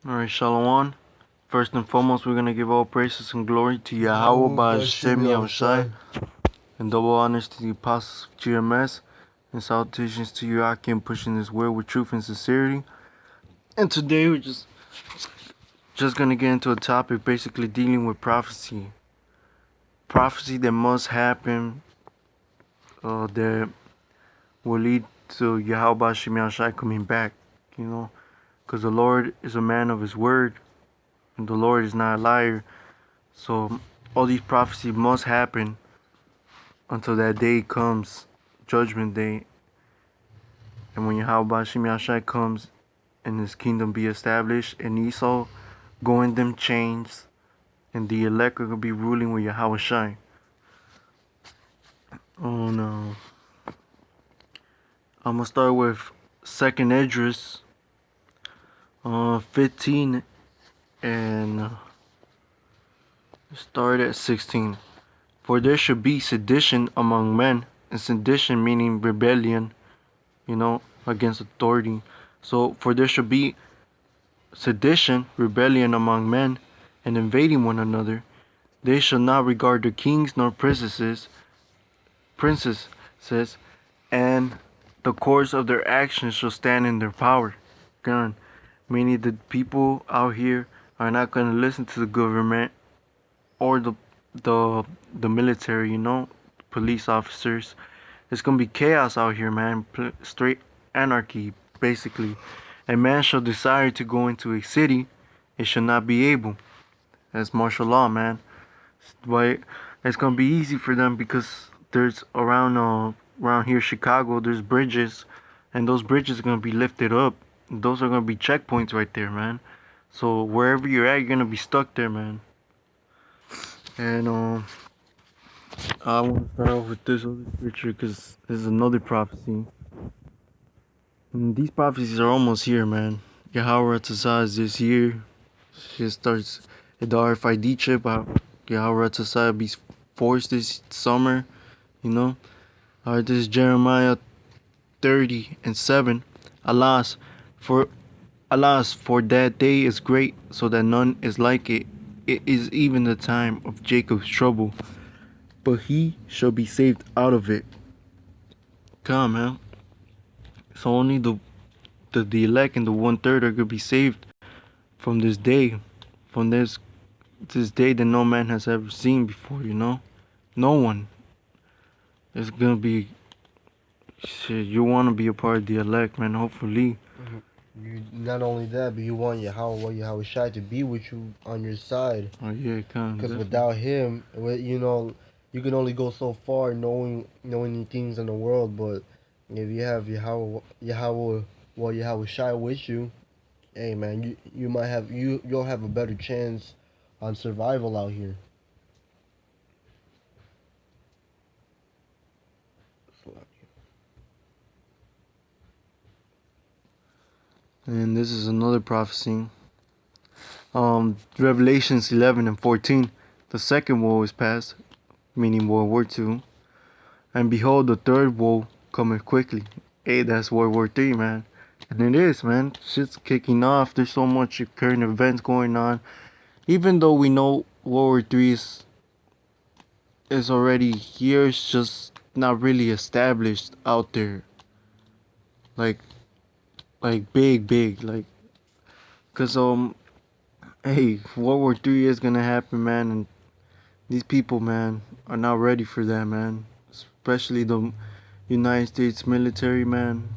Alright, Shalom. First and foremost, we're going to give all praises and glory to Yahweh Yahweh by Bashem Hashem Yahushai, Yahushai. and double honors to the apostles of GMS, and salutations to you, Akim, pushing this word with truth and sincerity. And today we're just going to get into a topic basically dealing with prophecy. Prophecy that must happen, that will lead to Yahweh Bashem Yahushai coming back, because the Lord is a man of his word, and the Lord is not a liar. So all these prophecies must happen until that day comes, Judgment Day. And when Yahweh Bashim Yashai comes and his kingdom be established, and Esau go in them chains, and the elect are going to be ruling with Yahweh Shai. Oh no. I'm going to start with 2nd Esdras 15 and start at 16. For there should be sedition among men, and sedition meaning rebellion, against authority. So, for there should be sedition, rebellion among men, and invading one another. They shall not regard their kings nor princesses, and the course of their actions shall stand in their power. Gun. Meaning the people out here are not going to listen to the government or the the military, police officers. It's gonna be chaos out here, man. Straight anarchy, basically. A man shall desire to go into a city, it shall not be able. That's martial law, man. But it's gonna be easy for them because there's around here, Chicago. There's bridges, and those bridges are gonna be lifted up. Those are gonna be checkpoints right there, man. So wherever you're at, you're gonna be stuck there, man. And I want to start off with this other scripture because this is another prophecy. And these prophecies are almost here, man. Yahweh Tassah is this year. She starts at the RFID chip. Yahweh Tassah be forced this summer, you know. This is Jeremiah 30 and 7. Alas, for that day is great, so that none is like it. It is even the time of Jacob's trouble, but he shall be saved out of it. Come, man. So only the elect and the 1/3 are gonna be saved from this day, from this day that no man has ever seen before. No one is gonna be. Shit, you want to be a part of the elect, man. Hopefully. You not only that, but you want Yahweh Shai to be with you on your side. Oh yeah, come. Because without him, you can only go so far knowing things in the world. But if you have Yahweh Shai with you, hey man, you might have you'll have a better chance on survival out here. And this is another prophecy. Revelations 11 and 14. The second woe is past, meaning World War II. And behold, the third woe cometh quickly. Hey, that's World War III, man. And it is, man. Shit's kicking off. There's so much current events going on. Even though we know World War III is already here, it's just not really established out there. Like big. Cause hey, World War III is gonna happen, man, and these people, man, are not ready for that, man. Especially the United States military, man.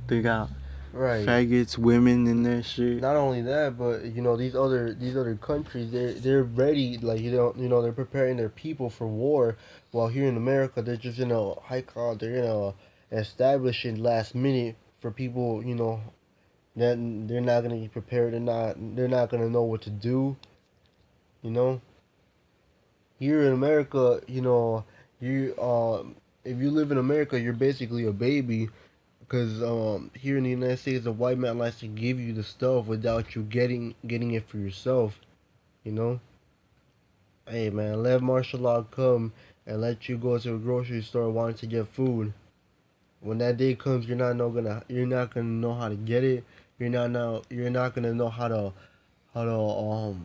They got faggots, women in that shit. Not only that, but these other countries, they're ready. Like they're preparing their people for war. While here in America, they're just they're gonna establish it last minute for people. That they're not gonna be prepared. They're not gonna know what to do. You know. Here in America, you if you live in America, you're basically a baby. Because here in the United States, the white man likes to give you the stuff without you getting it for yourself. You know. Hey man, let martial law come and let you go to a grocery store wanting to get food. When that day comes, you're not gonna know how to get it. You're not gonna know how to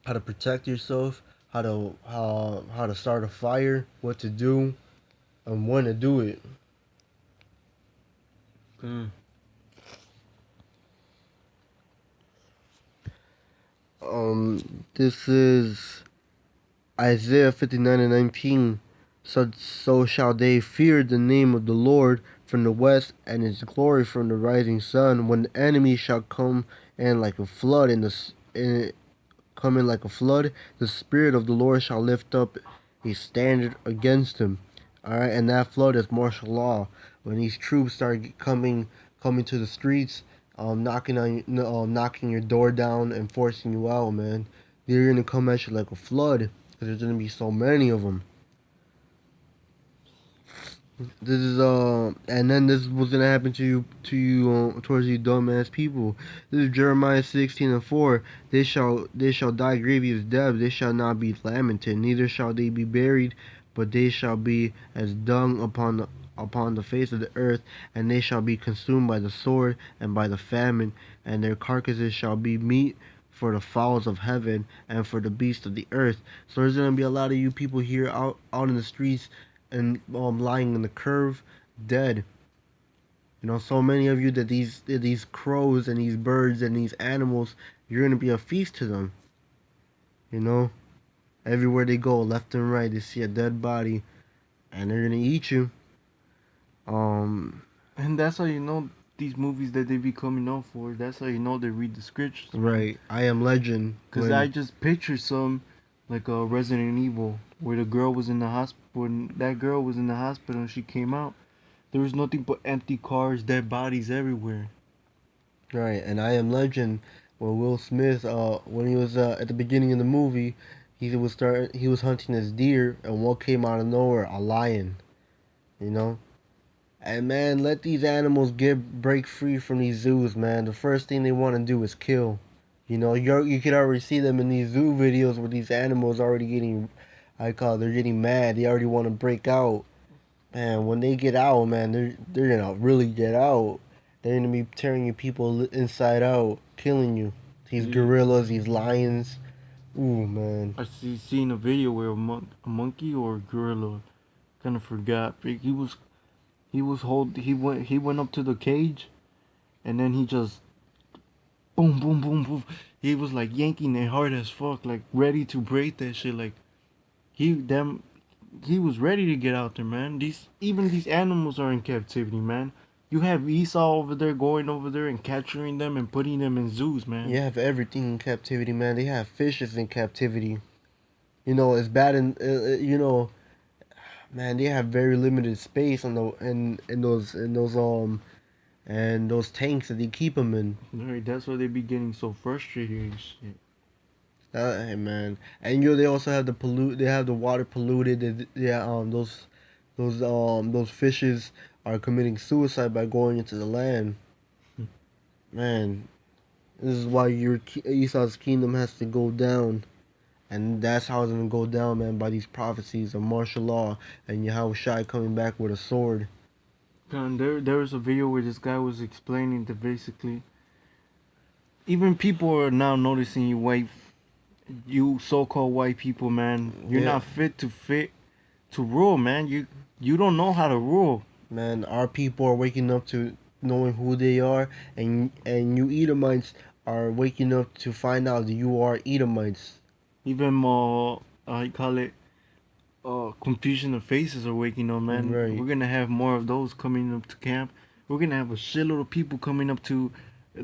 how to protect yourself, how to start a fire, what to do, and when to do it. Mm. This is Isaiah 59:19. So shall they fear the name of the Lord from the west, and his glory from the rising sun. When the enemy shall come in like a flood, come in like a flood, the Spirit of the Lord shall lift up a standard against him. All right, and that flood is martial law. When these troops start coming to the streets, knocking your door down and forcing you out, man, they're gonna come at you like a flood because there's gonna be so many of them. This is and then this was gonna happen towards you dumbass people. This is Jeremiah 16:4. They shall die grievous death. They shall not be lamented, neither shall they be buried, but they shall be as dung upon the face of the earth, and they shall be consumed by the sword and by the famine, and their carcasses shall be meat for the fowls of heaven and for the beasts of the earth. So there's gonna be a lot of you people here out in the streets and lying in the curve, dead. You know, so many of you that these crows and these birds and these animals, you're gonna be a feast to them. You know, everywhere they go, left and right, they see a dead body, and they're gonna eat you. Um, And that's how you know these movies that they be coming out for. That's how you know they read the scriptures, man. right. I am Legend. Cause I just picture some like a Resident Evil where the girl was in the hospital. When that girl was in the hospital and she came out, there was nothing but empty cars, dead bodies everywhere. Right, and I Am Legend, where Will Smith, when he was at the beginning of the movie, he was hunting his deer, and what came out of nowhere? A lion. You know, and man, let these animals break free from these zoos, man. The first thing they want to do is kill. You know, you could already see them in these zoo videos where these animals already getting, they're getting mad. They already want to break out. Man, when they get out, man, they're gonna really get out. They're gonna be tearing your people inside out, killing you. These Yeah. gorillas, these lions. Ooh, man. Seen a video where a monkey or a gorilla, kind of forgot. He went up to the cage and then he just boom boom boom boom. He was like yanking it hard as fuck, like ready to break that shit. Like he them he was ready to get out there, man. These animals are in captivity, man. You have Esau over there going over there and capturing them and putting them in zoos, man. You have everything in captivity, man. They have fishes in captivity. You know, it's bad you know, man, they have very limited space on the in those tanks that they keep them in. Right, that's why they be getting so frustrated and shit. Hey, man, and they also have They have the water polluted. Yeah, those fishes are committing suicide by going into the land. Man, this is why Esau's kingdom has to go down, and that's how it's gonna go down, man. By these prophecies of martial law and Yahweh Shai coming back with a sword. And there was a video where this guy was explaining that basically even people are now noticing you so-called white people, man. You're Yeah, not fit to rule, man. You don't know how to rule. man, our people are waking up to knowing who they are, and you Edomites are waking up to find out that you are Edomites. Even more, I call it confusion of faces are waking up, man. Right. We're gonna have more of those coming up to camp. We're gonna have a shitload of people coming up to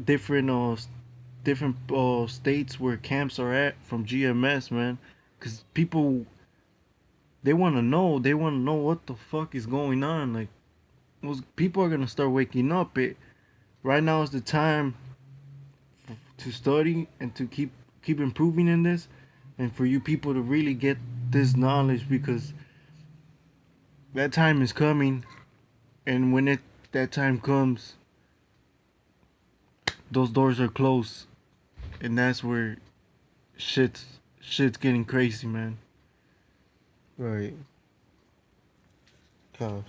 different different states where camps are at from GMS, man. Cause people they want to know what the fuck is going on. Like, those people are gonna start waking up. It right now is the time to study and to keep improving in this, and for you people to really get this knowledge because that time is coming, and when it that time comes, those doors are closed, and that's where shit's getting crazy, man. Right. God.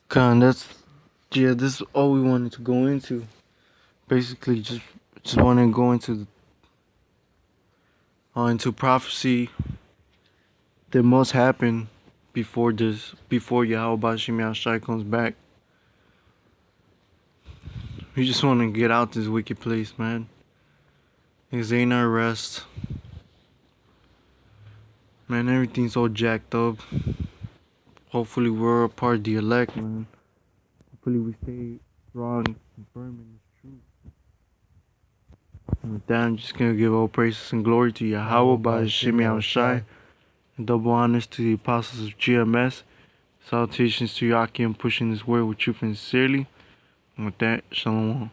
Con, Yeah, this is all we wanted to go into. Basically, just want to go into prophecy that must happen before Yahweh Shemi Shai comes back. We just want to get out this wicked place, man. Because ain't our rest. Man, everything's all jacked up. Hopefully we're a part of the elect, man. Hopefully we stay strong and firm in this truth. And with that, I'm just gonna give all praises and glory to Yahweh by Shemi Shai. And double honors to the apostles of GMS. Salutations to Yaki and pushing this word with truth and sincerely. And with that, Shalom.